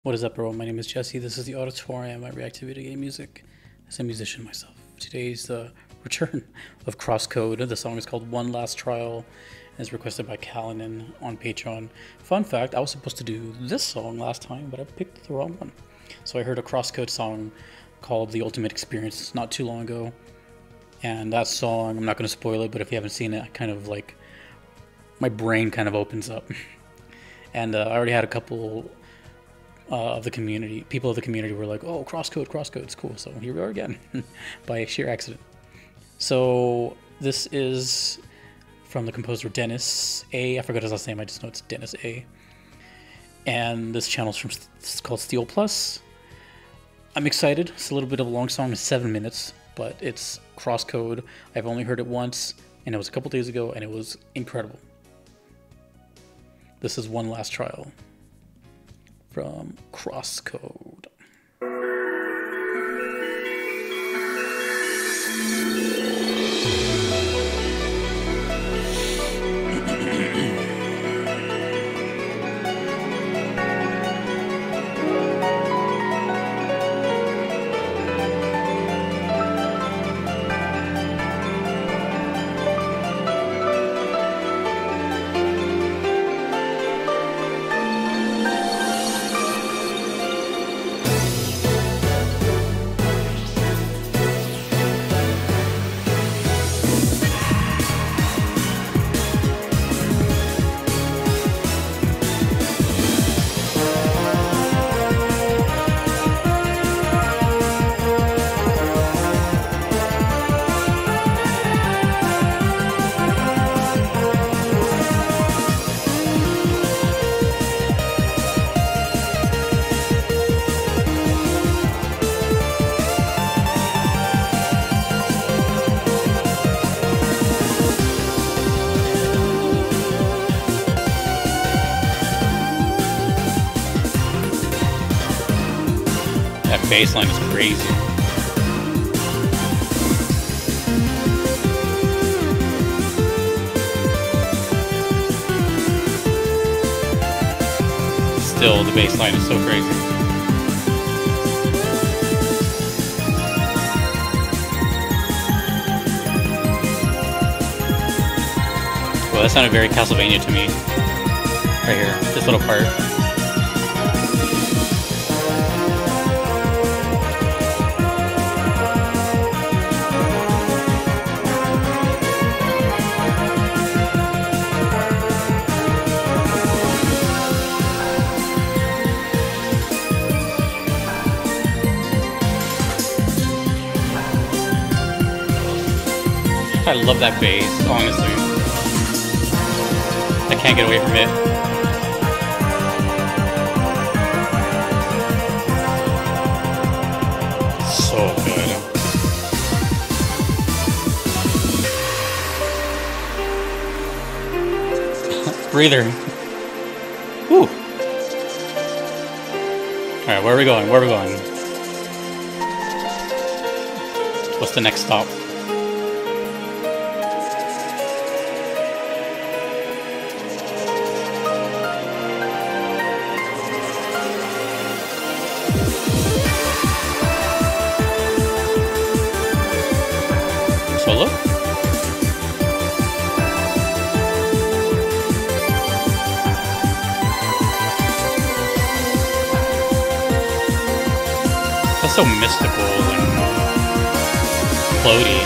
What is up, everyone? My name is Jesse. This is the Auditorium. I react to video game music as a musician myself. Today's the return of CrossCode. The song is called One Last Trial and is requested by Callinan on Patreon. Fun fact, I was supposed to do this song last time, but I picked the wrong one. So I heard a CrossCode song called The Ultimate Experience not too long ago. And that song, I'm not going to spoil it, but if you haven't seen it, kind of like my brain kind of opens up. And I already had a couple of the community, people of the community were like, oh, CrossCode, it's cool. So here we are again by sheer accident. So this is from the composer Dennis A. I forgot his last name, I just know it's Dennis A. And this channel is called Steel Plus. I'm excited. It's a little bit of a long song, it's 7 minutes, but it's CrossCode. I've only heard it once, and it was a couple days ago, and it was incredible. This is One Last Trial from CrossCode. That bass line is crazy. Still, the bass line is so crazy. Well, that sounded very Castlevania to me. Right here, this little part. I love that bass, honestly. I can't get away from it. So good. Breather. Whew. Alright, where are we going? Where are we going? What's the next stop? Solo? That's so mystical and floaty.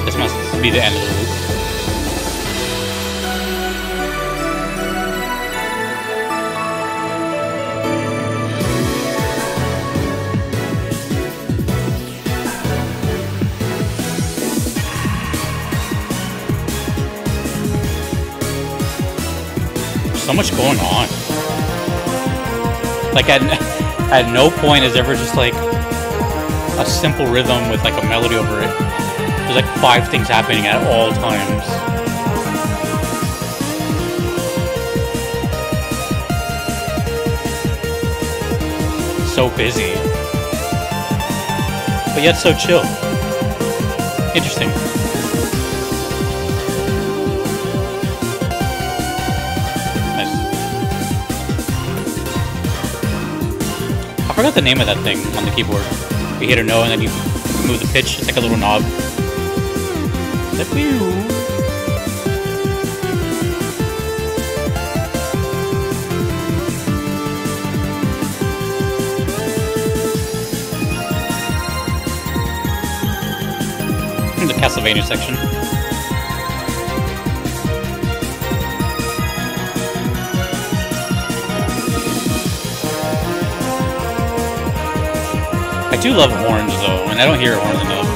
This must be the end of the loop. There's so much going on. Like at no point is ever just like a simple rhythm with like a melody over it. There's like 5 things happening at all times. So busy, but yet so chill. Interesting. Nice. I forgot the name of that thing on the keyboard. You hit a note and then you move the pitch. It's like a little knob. Like, the Castlevania section. I do love horns though, and I don't hear horns enough.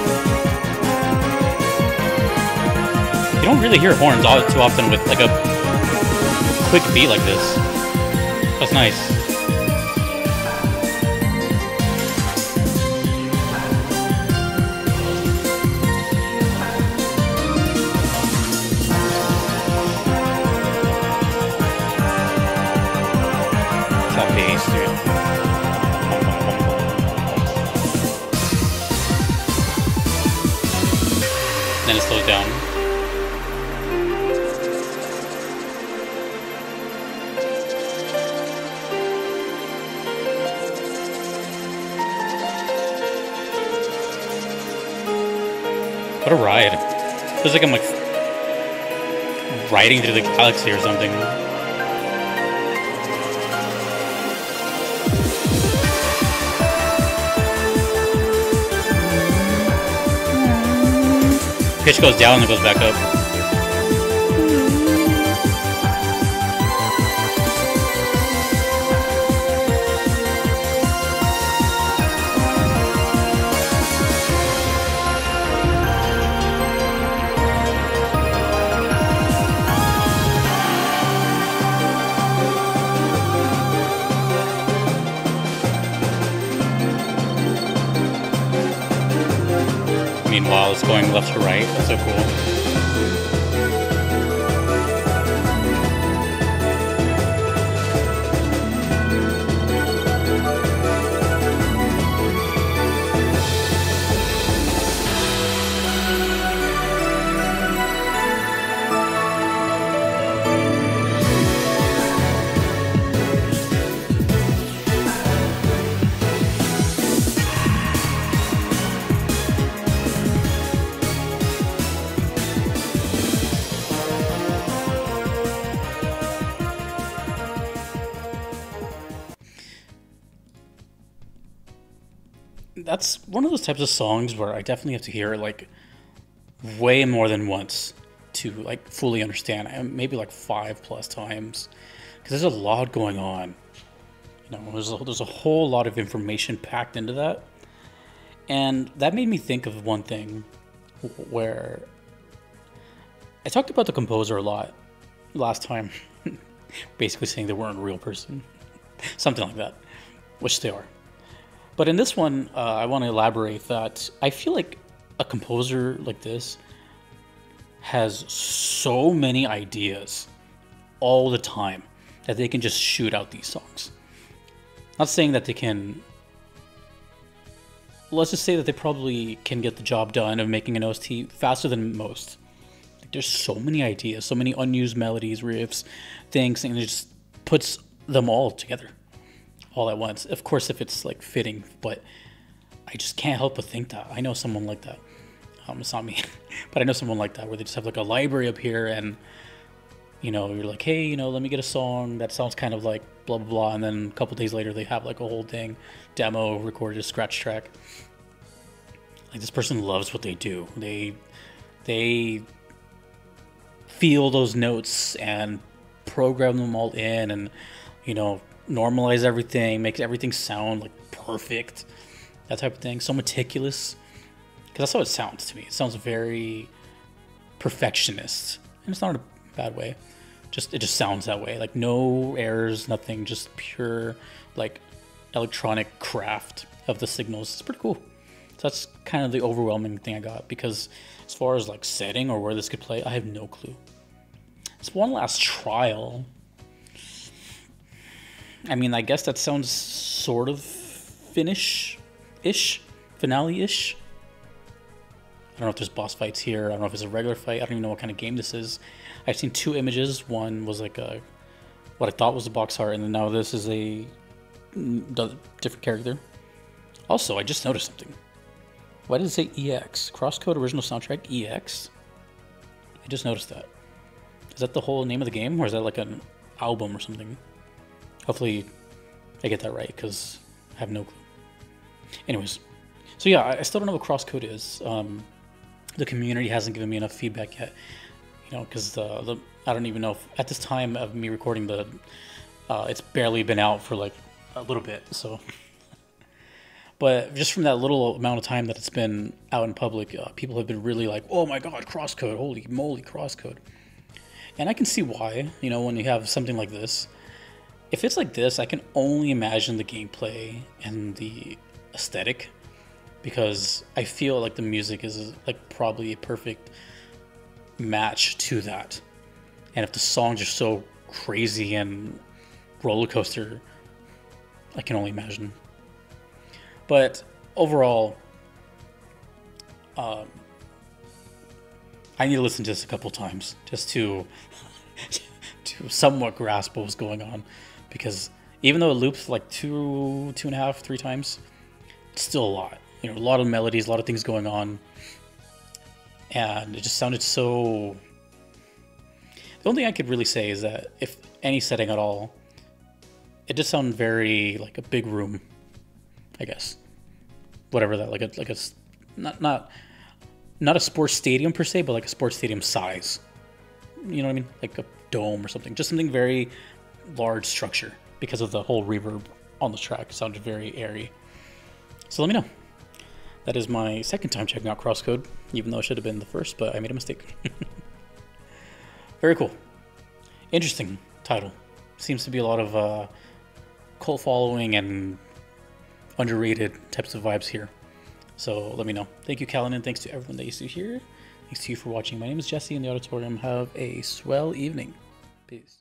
You don't really hear horns all too often with like a quick beat like this. That's nice. Then it slows down. What a ride. Feels like I'm like riding through the galaxy or something. Pitch goes down and goes back up. Meanwhile, it's going left to right. That's so cool. That's one of those types of songs where I definitely have to hear it like way more than once to like fully understand. Maybe like 5+ times, because there's a lot going on. You know, there's a whole lot of information packed into that, and that made me think of one thing where I talked about the composer a lot last time, basically saying they weren't a real person, something like that, which they are. But in this one, I want to elaborate that I feel like a composer like this has so many ideas all the time that they can just shoot out these songs. Not saying that they can... Let's just say that they probably can get the job done of making an OST faster than most. Like, there's so many ideas, so many unused melodies, riffs, things, and it just puts them all together. All at once. Of course, if it's like fitting, but I just can't help but think that. I know someone like that. It's not me, but I know someone like that where they just have like a library up here and, you know, you're like, hey, you know, let me get a song that sounds kind of like blah, blah, blah. And then a couple days later, they have like a whole thing, demo, recorded, a scratch track. Like, this person loves what they do. They feel those notes and program them all in and, you know, normalize everything, makes everything sound like perfect, that type of thing. So meticulous, because that's how it sounds to me. It sounds very perfectionist, and it's not in a bad way. It just sounds that way. Like, no errors, nothing, just pure like electronic craft of the signals. It's pretty cool. So that's kind of the overwhelming thing I got, because as far as like setting or where this could play, I have no clue. It's One Last Trial. I mean, I guess that sounds sort of finish-ish, finale-ish. I don't know if there's boss fights here. I don't know if it's a regular fight. I don't even know what kind of game this is. I've seen two images. One was like what I thought was a box art, and then now this is a different character. Also, I just noticed something. Why does it say EX? CrossCode original soundtrack EX? I just noticed that. Is that the whole name of the game, or is that like an album or something? Hopefully I get that right, because I have no clue. Anyways, so yeah, I still don't know what CrossCode is. The community hasn't given me enough feedback yet, you know, because I don't even know if, at this time of me recording it's barely been out for like a little bit, so. But just from that little amount of time that it's been out in public, people have been really like, oh my god, CrossCode, holy moly, CrossCode. And I can see why, you know, when you have something like this. If it's like this, I can only imagine the gameplay and the aesthetic, because I feel like the music is like probably a perfect match to that. And if the songs are so crazy and roller coaster, I can only imagine. But overall, I need to listen to this a couple times just to somewhat grasp what was going on, because even though it loops like two and a half, 3 times, it's still a lot. You know, a lot of melodies, a lot of things going on, and it just sounded so. The only thing I could really say is that if any setting at all, it just sounded very like a big room, I guess. Whatever that, like a not a sports stadium per se, but like a sports stadium size. You know what I mean? Like a dome or something. Just something very large structure, because of the whole reverb on the track. It sounded very airy. So let me know. That is my second time checking out CrossCode, even though it should have been the first, but I made a mistake. Very cool. Interesting title. Seems to be a lot of cult following and underrated types of vibes here. So let me know. Thank you, Callan. Thanks to everyone that used to hear. Thanks to you for watching. My name is Jesse in the auditorium. Have a swell evening. Peace.